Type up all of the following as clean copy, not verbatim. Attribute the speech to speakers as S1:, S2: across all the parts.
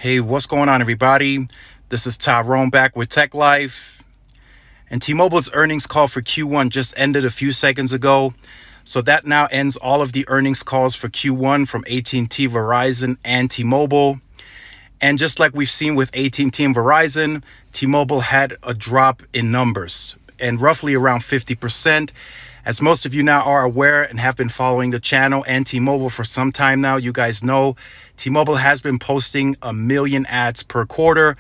S1: Hey, what's going on, everybody? This is Tyrone back with Tech Life. And T-Mobile's earnings call for Q1 just ended a few seconds ago. So that now ends all of the earnings calls for Q1 from AT&T, Verizon, and T-Mobile. And just like we've seen with AT&T and Verizon, T-Mobile had a drop in numbers and roughly around 50%. As most of you now are aware and have been following the channel and T-Mobile for some time now, you guys know T-Mobile has been posting 1 million ads per quarter.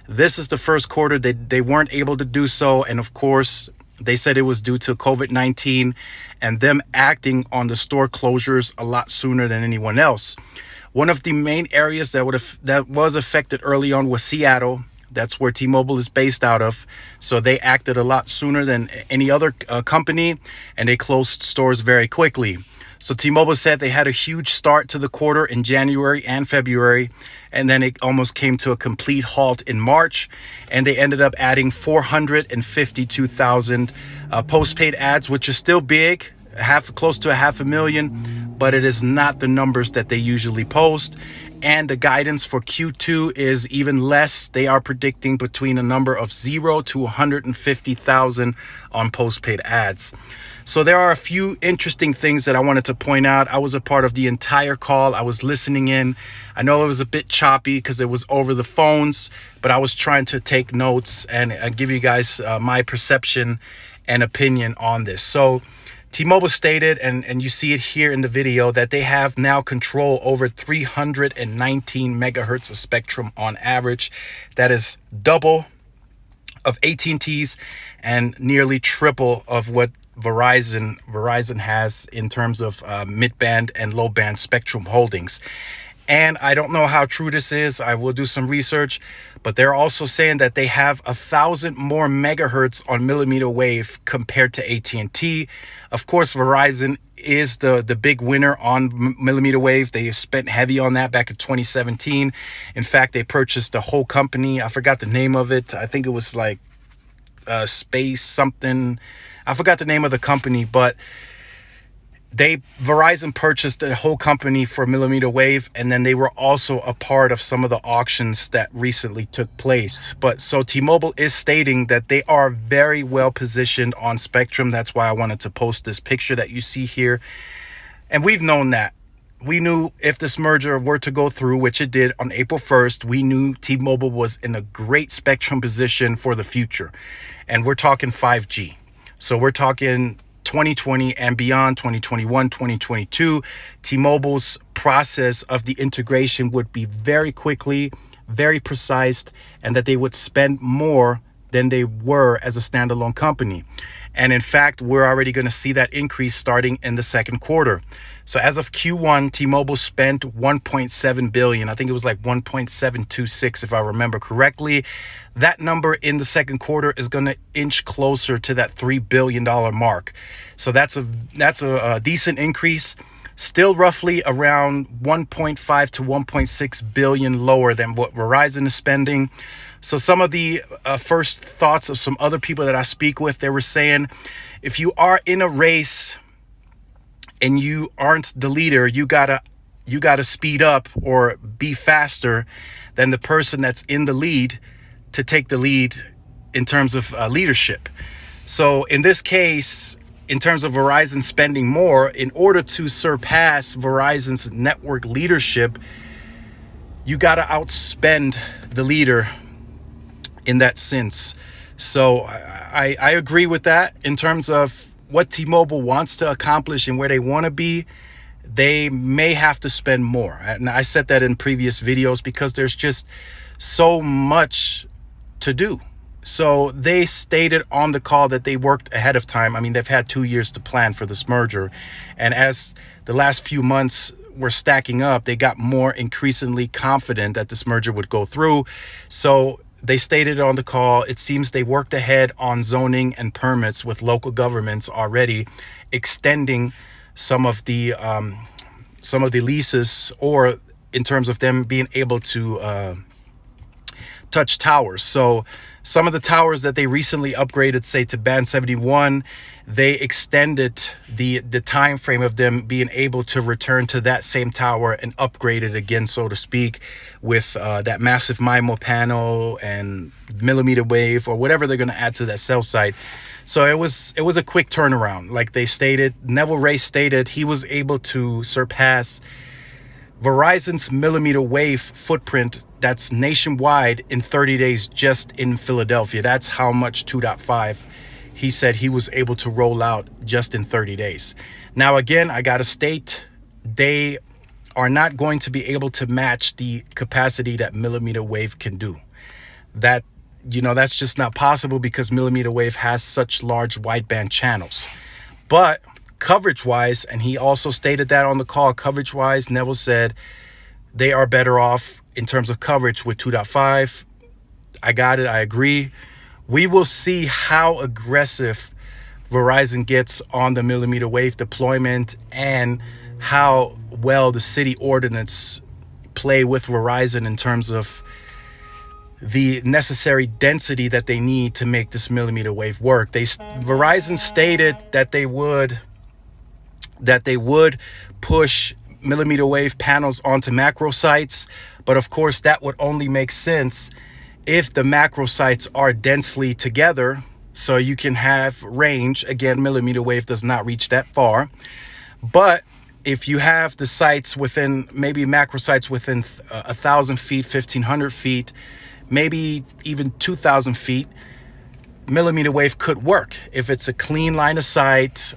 S1: This is the first quarter that they weren't able to do so. And of course, they said it was due to COVID-19 and them acting on the store closures a lot sooner than anyone else. One of the main areas that was affected early on was Seattle. That's where T-Mobile is based out of. So they acted a lot sooner than any other company, and they closed stores very quickly. So T-Mobile said they had a huge start to the quarter in January and February, and then it almost came to a complete halt in March, and they ended up adding 452,000 postpaid ads, which is still big, close to 500,000, but it is not the numbers that they usually post. And the guidance for Q2 is even less. They are predicting between a number of 0 to 150,000 on postpaid ads. So there are a few interesting things that I wanted to point out. I was a part of the entire call. I was listening in. I know it was a bit choppy because it was over the phones, but I was trying to take notes and give you guys my perception and opinion on this. So T-Mobile stated, and you see it here in the video, that they have now control over 319 megahertz of spectrum on average. That is double of AT&T's and nearly triple of what Verizon has in terms of mid-band and low-band spectrum holdings. And I don't know how true this is. I will do some research, but they're also saying that they have 1,000 more megahertz on millimeter wave compared to AT&T. Of course, Verizon is the big winner on millimeter wave. They spent heavy on that back in 2017. In fact, they purchased the whole company. I forgot the name of it. I think it was like Space something. I forgot the name of the company, but Verizon purchased the whole company for millimeter wave, and then they were also a part of some of the auctions that recently took place. But so T-Mobile is stating that they are very well positioned on spectrum. That's why I wanted to post this picture that you see here. And we've known that. We knew if this merger were to go through, which it did on April 1st, we knew T-Mobile was in a great spectrum position for the future. And we're talking 5G. So we're talking 2020 and beyond, 2021, 2022, T-Mobile's process of the integration would be very quickly, very precise, and that they would spend more than they were as a standalone company. And in fact, we're already going to see that increase starting in the second quarter. So as of Q1, T-Mobile spent $1.7 billion. I think it was like 1.726 if I remember correctly. That number in the second quarter is going to inch closer to that $3 billion mark. So that's a decent increase. Still roughly around 1.5 to 1.6 billion lower than what Verizon is spending. So some of the first thoughts of some other people that I speak with, they were saying, if you are in a race and you aren't the leader, you gotta speed up or be faster than the person that's in the lead to take the lead in terms of leadership. So in this case, in terms of Verizon spending more, in order to surpass Verizon's network leadership, you gotta outspend the leader in that sense. So I agree with that. In terms of what T-Mobile wants to accomplish and where they want to be, they may have to spend more. And I said that in previous videos because there's just so much to do. So they stated on the call that they worked ahead of time. I mean, they've had 2 years to plan for this merger. And as the last few months were stacking up, they got more increasingly confident that this merger would go through. So they stated on the call, it seems they worked ahead on zoning and permits with local governments already, extending some of the leases, or in terms of them being able to touch towers. So Some of the towers that they recently upgraded, say to band 71, they extended the time frame of them being able to return to that same tower and upgrade it again, so to speak, with that massive MIMO panel and millimeter wave or whatever they're going to add to that cell site. So it was a quick turnaround. Like they stated, Neville Ray stated he was able to surpass Verizon's millimeter wave footprint that's nationwide in 30 days just in Philadelphia. That's how much 2.5 he said he was able to roll out just in 30 days. Now, again, I got to state, they are not going to be able to match the capacity that millimeter wave can do. That, that's just not possible because millimeter wave has such large wideband channels. But coverage-wise, and he also stated that on the call, coverage-wise, Neville said they are better off in terms of coverage with 2.5. I got it. I agree. We will see how aggressive Verizon gets on the millimeter wave deployment and how well the city ordinance play with Verizon in terms of the necessary density that they need to make this millimeter wave work. Verizon stated that they would push millimeter wave panels onto macro sites, but of course that would only make sense if the macro sites are densely together so you can have range. Again, millimeter wave does not reach that far, but if you have the sites within, maybe macro sites within 1,000 feet, 1,500 feet, maybe even 2,000 feet, millimeter wave could work. If it's a clean line of sight,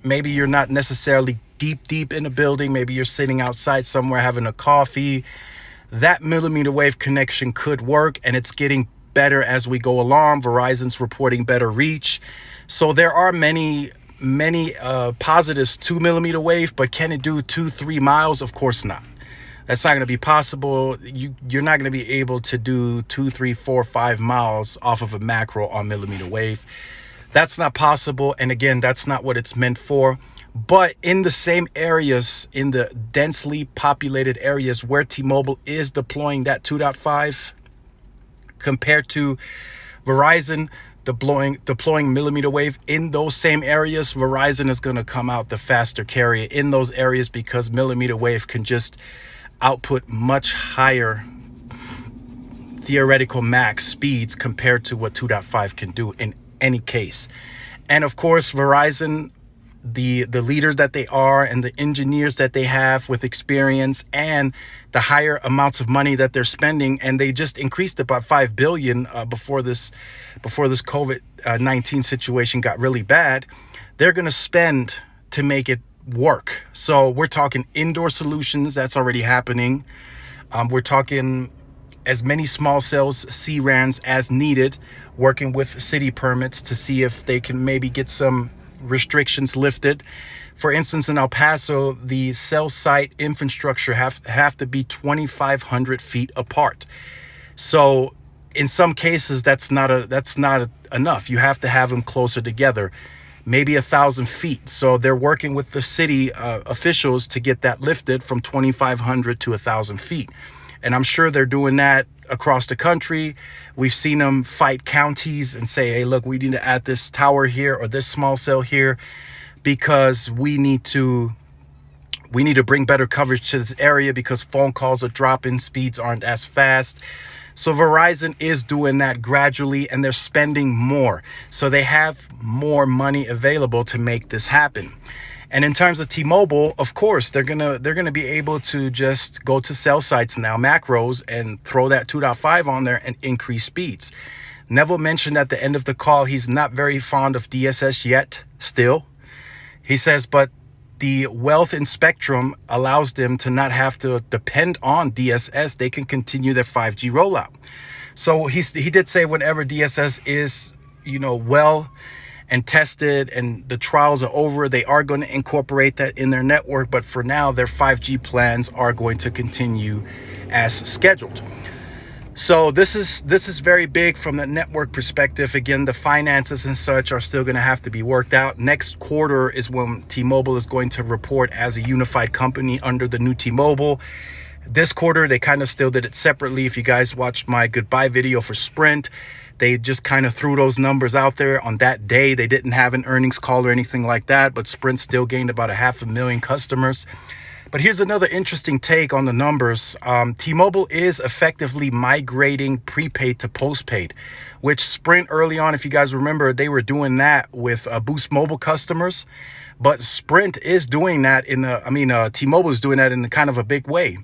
S1: maybe you're not necessarily deep in a building. Maybe you're sitting outside somewhere having a coffee. That millimeter wave connection could work, and it's getting better as we go along. Verizon's reporting better reach. So there are many positives to millimeter wave, but can it do 2-3 miles? Of course not. That's not going to be possible. You're not going to be able to do 2, 3, 4, 5 miles off of a macro on millimeter wave. That's not possible. And again, that's not what it's meant for. But in the same areas, in the densely populated areas where T-Mobile is deploying that 2.5 compared to Verizon deploying millimeter wave, in those same areas, Verizon is going to come out the faster carrier in those areas because millimeter wave can just output much higher theoretical max speeds compared to what 2.5 can do in any case. And of course, Verizon, the leader that they are and the engineers that they have with experience and the higher amounts of money that they're spending, and they just increased it by $5 billion before this COVID-19 situation got really bad. They're going to spend to make it work. So we're talking indoor solutions that's already happening. We're talking as many small cells, C-RANs as needed, working with city permits to see if they can maybe get some restrictions lifted. For instance, in El Paso, the cell site infrastructure have to be 2,500 feet apart. So in some cases, that's not enough. You have to have them closer together, maybe 1,000 feet. So they're working with the city officials to get that lifted from 2,500 to 1,000 feet. And I'm sure they're doing that across the country. We've seen them fight counties and say, hey, look, we need to add this tower here or this small cell here because we need to bring better coverage to this area because phone calls are dropping, speeds aren't as fast. So Verizon is doing that gradually, and they're spending more. So they have more money available to make this happen. And in terms of T-Mobile, of course, they're gonna be able to just go to cell sites now, macros, and throw that 2.5 on there and increase speeds. Neville mentioned at the end of the call he's not very fond of DSS yet, still. He says, but the wealth in spectrum allows them to not have to depend on DSS. They can continue their 5G rollout. So he did say whenever DSS is, well and tested and the trials are over, they are going to incorporate that in their network. But for now, their 5G plans are going to continue as scheduled. So this is very big from the network perspective. Again, the finances and such are still going to have to be worked out. Next quarter is when T-Mobile is going to report as a unified company under the new T-Mobile. This quarter, they kind of still did it separately. If you guys watched my goodbye video for Sprint, they just kind of threw those numbers out there on that day. They didn't have an earnings call or anything like that, but Sprint still gained about 500,000 customers. But here's another interesting take on the numbers. T-Mobile is effectively migrating prepaid to postpaid, which Sprint early on, if you guys remember, they were doing that with Boost Mobile customers. But Sprint is doing that T-Mobile is doing that in kind of a big way.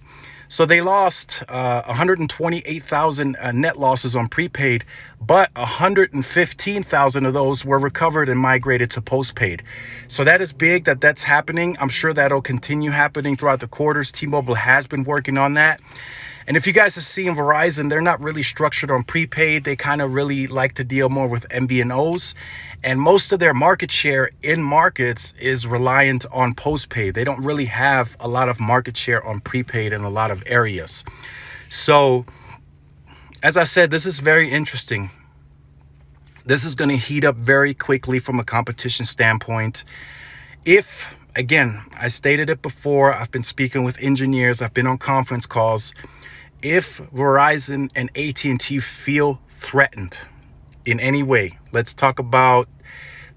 S1: So they lost 128,000 net losses on prepaid, but 115,000 of those were recovered and migrated to postpaid. So that is big that's happening. I'm sure that'll continue happening throughout the quarters. T-Mobile has been working on that. And if you guys have seen Verizon, they're not really structured on prepaid. They kind of really like to deal more with MVNOs. And most of their market share in markets is reliant on postpaid. They don't really have a lot of market share on prepaid in a lot of areas. So, as I said, this is very interesting. This is going to heat up very quickly from a competition standpoint. If, again, I stated it before, I've been speaking with engineers, I've been on conference calls. If Verizon and AT&T feel threatened in any way, let's talk about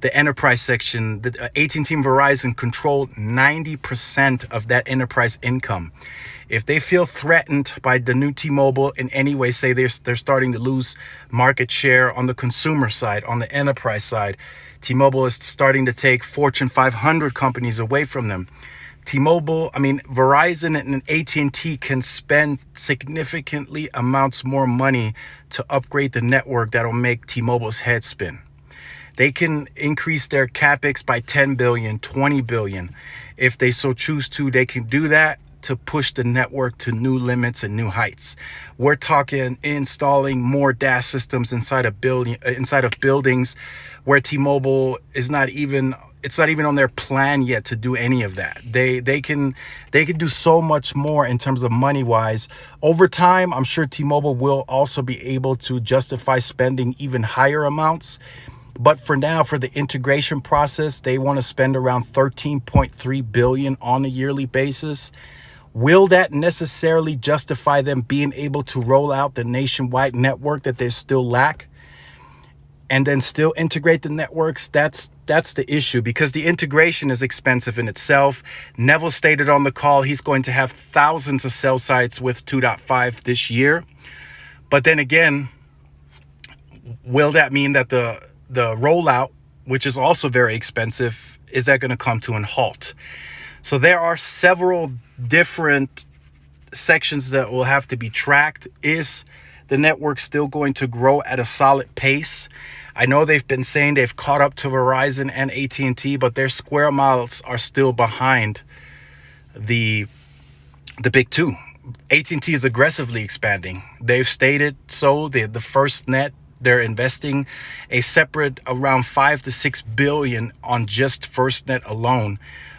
S1: the enterprise section. The AT&T and Verizon control 90% of that enterprise income. If they feel threatened by the new T-Mobile in any way, say they're starting to lose market share on the consumer side, on the enterprise side, T-Mobile is starting to take Fortune 500 companies away from them. Verizon and AT&T can spend significantly amounts more money to upgrade the network that'll make T-Mobile's head spin. They can increase their capex by 10 billion, 20 billion. If they so choose to, they can do that to push the network to new limits and new heights. We're talking installing more DAS systems inside of buildings where T-Mobile is not even on their plan yet to do any of that. They can do so much more in terms of money wise. Over time, I'm sure T-Mobile will also be able to justify spending even higher amounts. But for now, for the integration process, they want to spend around 13.3 billion on a yearly basis. Will that necessarily justify them being able to roll out the nationwide network that they still lack and then still integrate the networks? That's the issue, because the integration is expensive in itself. Neville stated on the call he's going to have thousands of cell sites with 2.5 this year. But then again, will that mean that the rollout, which is also very expensive, is that going to come to a halt? So there are several different sections that will have to be tracked. Is the network still going to grow at a solid pace? I know they've been saying they've caught up to Verizon and AT&T, but their square miles are still behind the big two. AT&T is aggressively expanding. They've stated so. The FirstNet, they're investing a separate around 5 to 6 billion on just FirstNet alone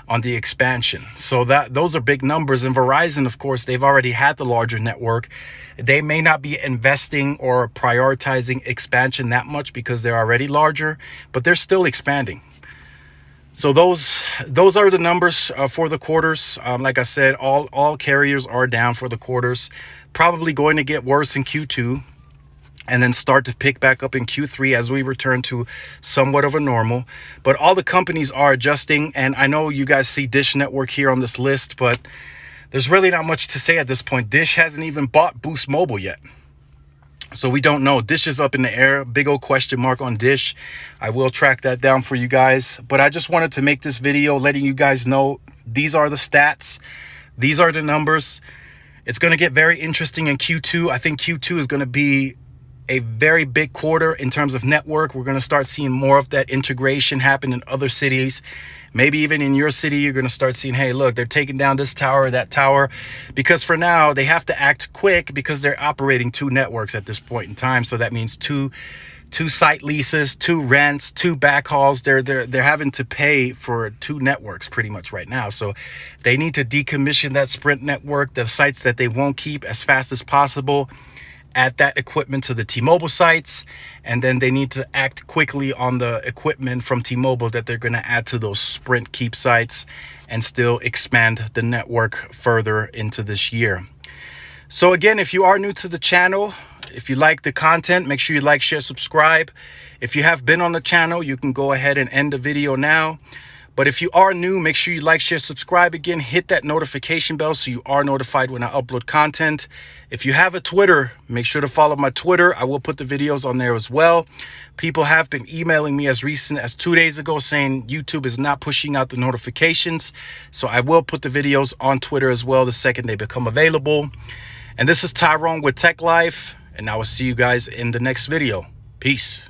S1: on the expansion. So those are big numbers. And Verizon, of course, they've already had the larger network. They may not be investing or prioritizing expansion that much because they're already larger, but they're still expanding. So those are the numbers for the quarters. Like I said, all carriers are down for the quarters. Probably going to get worse in Q2. And then start to pick back up in Q3 as we return to somewhat of a normal. But all the companies are adjusting. And I know you guys see Dish Network here on this list, but there's really not much to say at this point. Dish hasn't even bought Boost Mobile yet. So we don't know. Dish is up in the air. Big old question mark on Dish. I will track that down for you guys. But I just wanted to make this video letting you guys know these are the stats. These are the numbers. It's going to get very interesting in Q2. I think Q2 is going to be a very big quarter in terms of network. We're going to start seeing more of that integration happen in other cities. Maybe even in your city, you're going to start seeing, hey, look, they're taking down this tower or that tower. Because for now, they have to act quick because they're operating 2 networks at this point in time. So that means two site leases, 2 rents, 2 backhauls. They're having to pay for 2 networks pretty much right now. So they need to decommission that Sprint network, the sites that they won't keep, as fast as possible, add that equipment to the T-Mobile sites, and then they need to act quickly on the equipment from T-Mobile that they're going to add to those Sprint keep sites and still expand the network further into this year. So again, if you are new to the channel, if you like the content, make sure you like, share, subscribe. If you have been on the channel, you can go ahead and end the video now. But if you are new, make sure you like, share, subscribe. Again, hit that notification bell so you are notified when I upload content. If you have a Twitter, make sure to follow my Twitter. I will put the videos on there as well. People have been emailing me as recent as 2 days ago saying YouTube is not pushing out the notifications. So I will put the videos on Twitter as well the second they become available. And this is Tyrone with Tech Life, and I will see you guys in the next video. Peace.